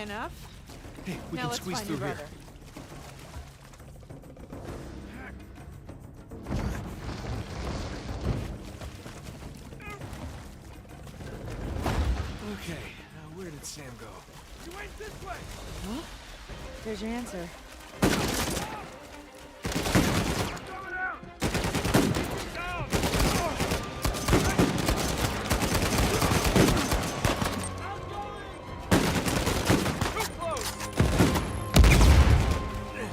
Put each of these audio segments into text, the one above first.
enough. Hey, we Now can let's squeeze find through your here. brother. Okay, now where did Sam go? You went this way! Huh? There's your answer. Coming out! Down! Too close! Wait.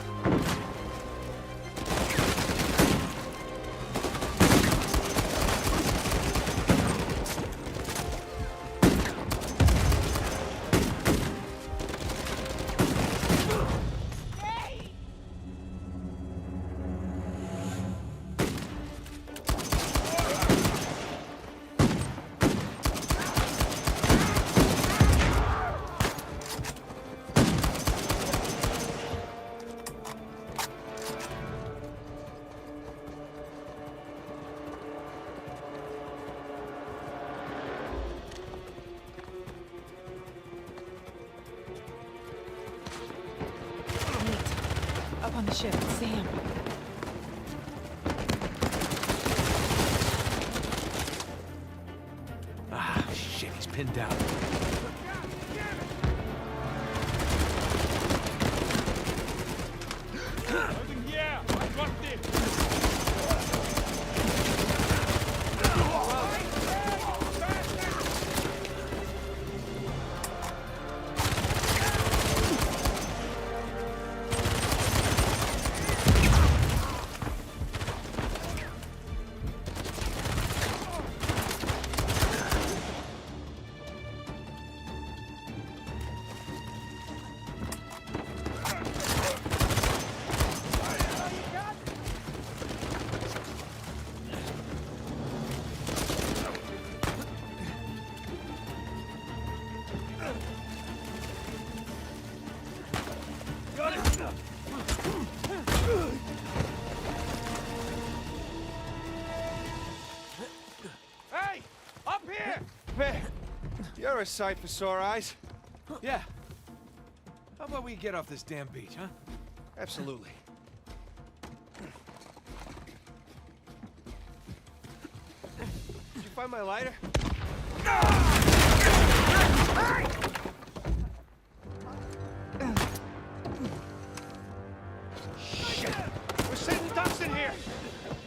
Up on the ship, Sam. Ah, shit, he's pinned down. Yeah, I got it! Got it! Hey! Up here! Man, you're a sight for sore eyes. Yeah. How about we get off this damn beach, huh? Absolutely. Did you find my lighter? Shit! We're sitting ducks in here!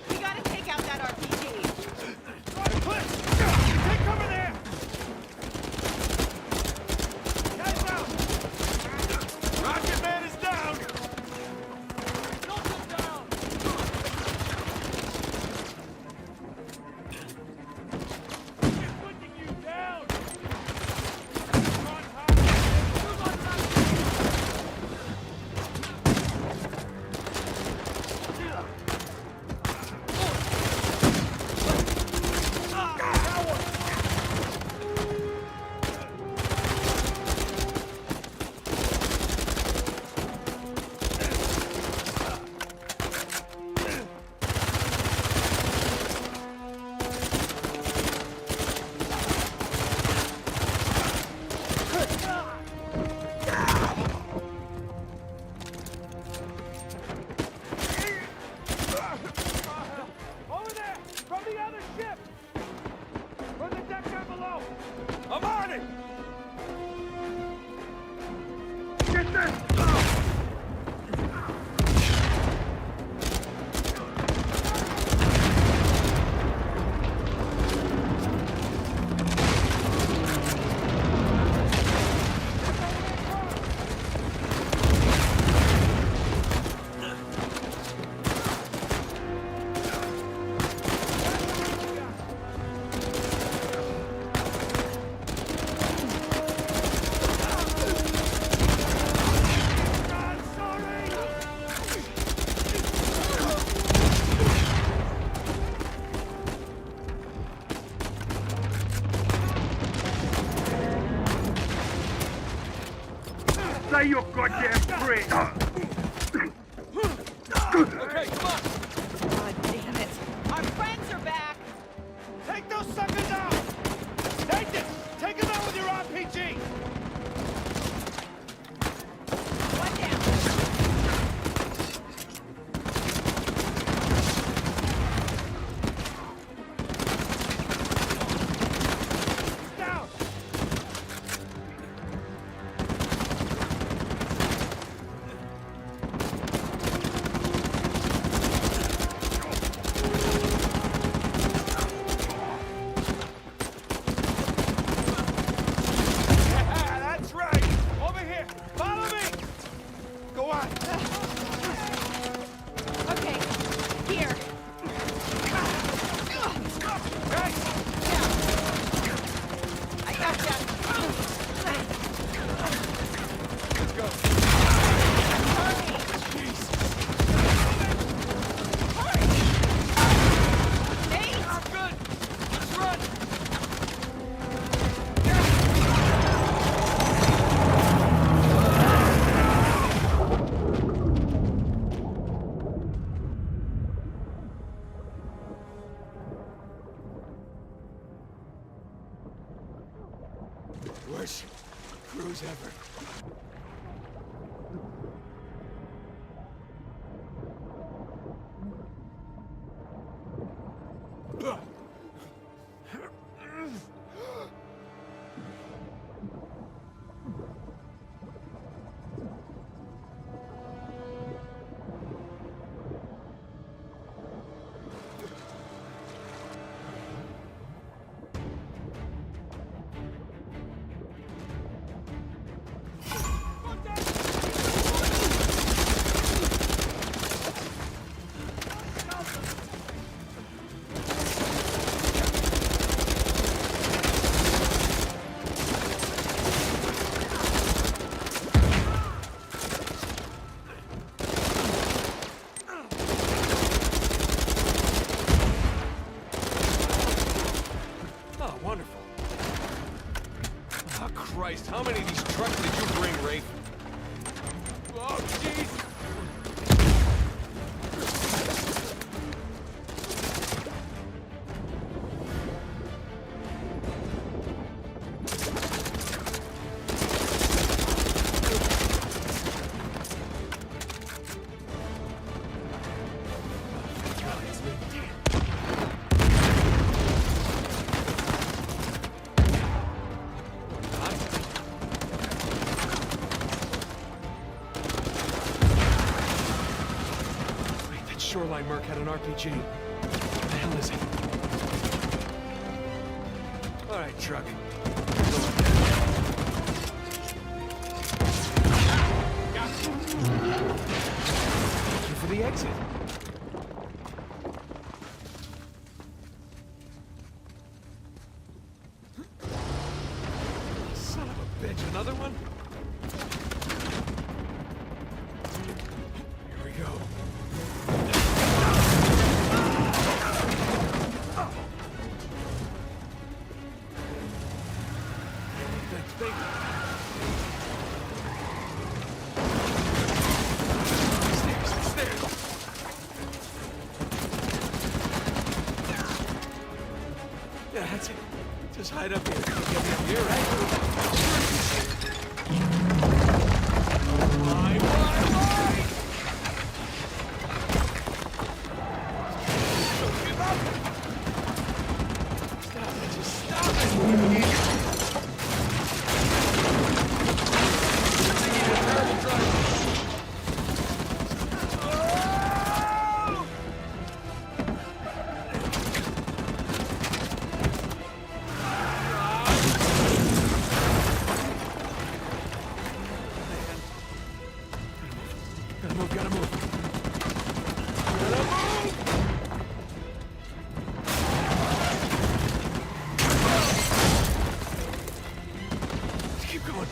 We gotta take out that RPG. Cliff! Take cover there! Guys down! Rocket Man is down! Delta's down! He's putting you down! Come on, over there! From the other ship! From the deck down below! I'm on it! Get this! Say your goddamn prayer! Okay, come on! God damn it. Our friends are back. Take those suckers out! Take it! Take them out with your RPG! worst cruise ever. Oh, wonderful. Oh, Christ, how many of these trucks did you bring, Rafe? Oh, jeez! Shoreline Merc had an RPG. What the hell is it? All right, truck. Looking for the exit. Son of a bitch, another one? Here we go. Yeah, that's it. Just hide up here. You'll get me up here, right? Why? Don't give up! Stop it, just stop it! Gotta move. Let's keep going.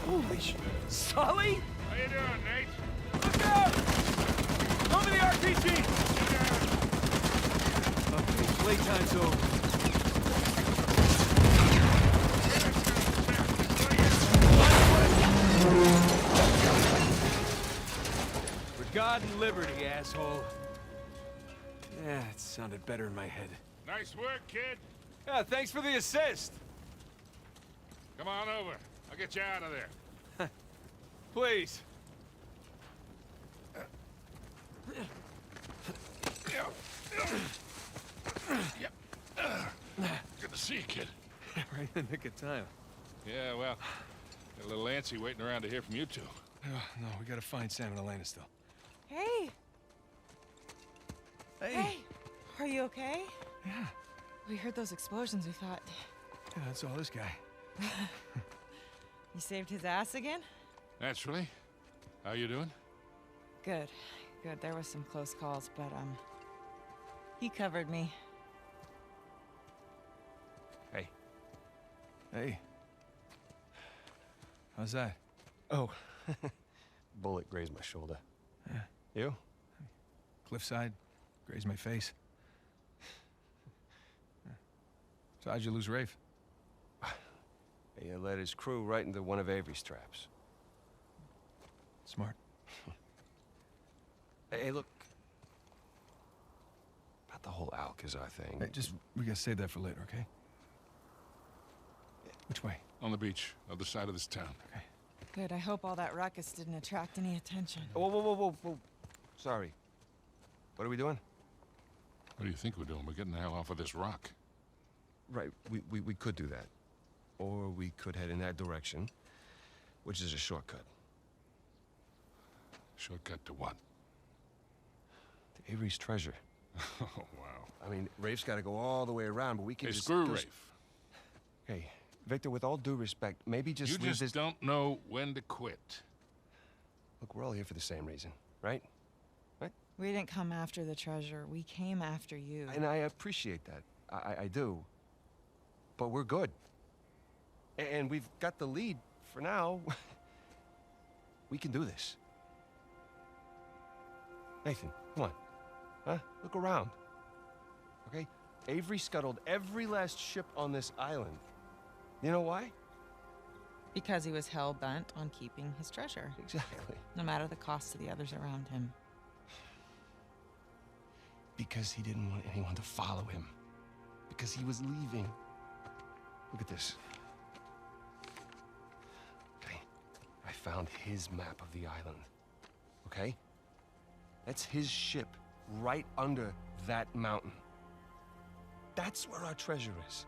Holy shit. Sully? How you doing, Nate? Look out! Over the RPG! Okay, playtime's over. For God and liberty, asshole. Yeah, it sounded better in my head. Nice work, kid. Yeah, thanks for the assist. Come on over. I'll get you out of there. Please. Good to see you, kid. Right in the nick of time. Yeah, well, got a little antsy waiting around to hear from you two. No, we gotta find Sam and Elena still. Hey, Hey. are you okay? Yeah. We heard those explosions. We thought Yeah, that's all this guy. you saved his ass again. Naturally. How you doing? Good. There was some close calls, but he covered me. Hey. Hey. How's that? Oh, bullet grazed my shoulder. Yeah. You? Cliffside, grazed my face. So how'd you lose Rafe? He led his crew right into one of Avery's traps. Smart. Hey, look. Not the whole Alcazar thing. Hey, we gotta save that for later, okay? Which way? On the beach, other side of this town. Okay. Good, I hope all that ruckus didn't attract any attention. Whoa, whoa, whoa, whoa, whoa. Sorry. What are we doing? What do you think we're doing? We're getting the hell off of this rock. Right, we could do that. Or we could head in that direction, which is a shortcut. Shortcut to what? To Avery's treasure. Oh, wow. I mean, Rafe's got to go all the way around, but we can Hey, just... screw Rafe. Hey, Victor, with all due respect, maybe just You leave just this... don't know when to quit. Look, we're all here for the same reason, right? We didn't come after the treasure. We came after you. And I appreciate that. I do. But we're good. And we've got the lead for now. We can do this. Nathan, come on. Huh? Look around. Okay? Avery scuttled every last ship on this island. You know why? Because he was hell-bent on keeping his treasure, Exactly. no matter the cost to the others around him. Because he didn't want anyone to follow him. Because he was leaving. Look at this. Okay, I found his map of the island. Okay? That's his ship right under that mountain. That's where our treasure is.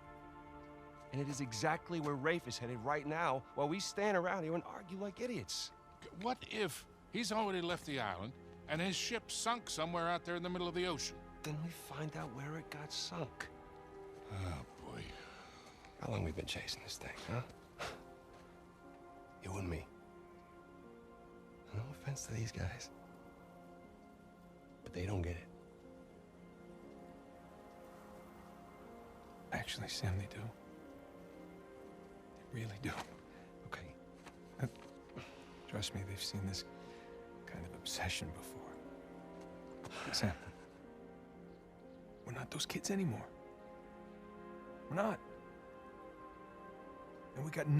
And it is exactly where Rafe is headed right now while we stand around here and argue like idiots. What if he's already left the island and his ship sunk somewhere out there in the middle of the ocean? Then we find out where it got sunk. Oh, boy. How long we been chasing this thing, huh? You and me. No offense to these guys. But they don't get it. Actually, Sam, they do. They really do. Okay. Trust me, they've seen this kind of obsession before. Sam, we're not those kids anymore. We're not. And we got